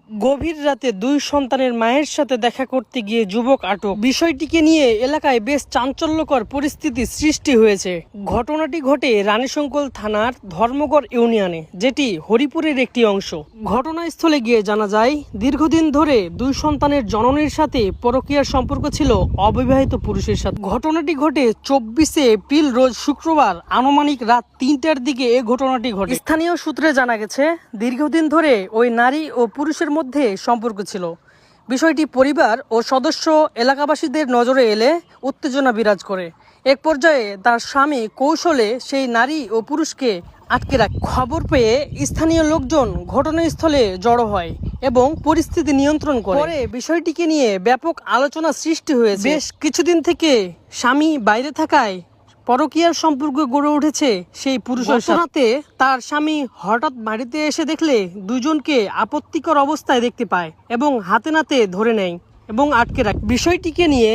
গভীর রাতে দুই সন্তানের মায়ের সাথে দেখা করতে গিয়ে যুবক আটক। বিষয়টিকে নিয়ে এলাকায় বেশ চাঞ্চল্যকর পরিস্থিতি সৃষ্টি হয়েছে। ঘটনাটি ঘটে রানীশঙ্কল থানার ধর্মগড় ইউনিয়নে, যেটি হরিপুরের একটি অংশ। ঘটনাস্থলে গিয়ে জানা যায়, দীর্ঘদিন ধরে দুই সন্তানের জননীর সাথে পরকীয়ার সম্পর্ক ছিল অবিবাহিত পুরুষের সাথে। ঘটনাটি ঘটে 24শে এপ্রিল রোজ শুক্রবার আনুমানিক রাত 3টার দিকে এ ঘটনাটি ঘটে। স্থানীয় সূত্রে জানা গেছে, দীর্ঘদিন ধরে ওই নারী ও পুরুষের মধ্যে সম্পর্ক ছিল। বিষয়টি পরিবার ও সদস্য এলাকাবাসীদের নজরে এলে উত্তেজনা বিরাজ করে। এক পর্যায়ে তার স্বামী কৌশলে সেই নারী ও পুরুষকে আটকে রাখে। খবর পেয়ে স্থানীয় লোকজন ঘটনাস্থলে জড়ো হয় এবং পরিস্থিতি নিয়ন্ত্রণ করে। পরে বিষয়টিকে নিয়ে ব্যাপক আলোচনা সৃষ্টি হয়েছে। বেশ কিছুদিন থেকে স্বামী বাইরে থাকায় পরকীয়ার সম্পর্ক গড়ে উঠেছে সেই পুরুষের সাথে। তার স্বামী হঠাৎ বাড়িতে এসে দেখলে দুজনকে আপত্তিকর অবস্থায় দেখতে পায় এবং হাতে নাতে ধরে নেয় এবং আটকে রাখে। বিষয়টিকে নিয়ে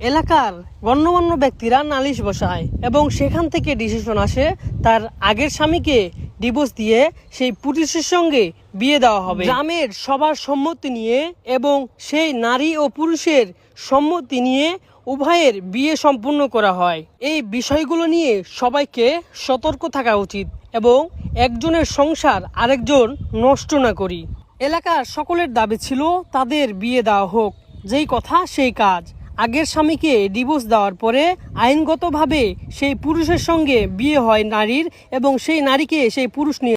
এলাকার গণ্যমান্য ব্যক্তিরা নালিশ বসায় এবং সেখান থেকে ডিসিশন আসে তার আগের স্বামীকে ডিভোর্স দিয়ে সেই পুরুষের সঙ্গে বিয়ে দেওয়া হবে। গ্রামের সবার সম্মতি নিয়ে এবং সেই নারী ও পুরুষের সম্মতি নিয়ে উভয়ের বিয়ে সম্পূর্ণ করা হয়। এই বিষয়গুলো নিয়ে সবাইকে সতর্ক থাকা উচিত এবং একজনের সংসার আরেকজন নষ্ট না করি। এলাকার সকলের দাবি ছিল তাদের বিয়ে দেওয়া হোক, যেই কথা সেই কাজ। আগের স্বামীকে ডিভোর্স দেওয়ার পরে আইনগতভাবে সেই পুরুষের সঙ্গে বিয়ে হয় নারীর এবং সেই নারীকে সেই পুরুষ নিয়ে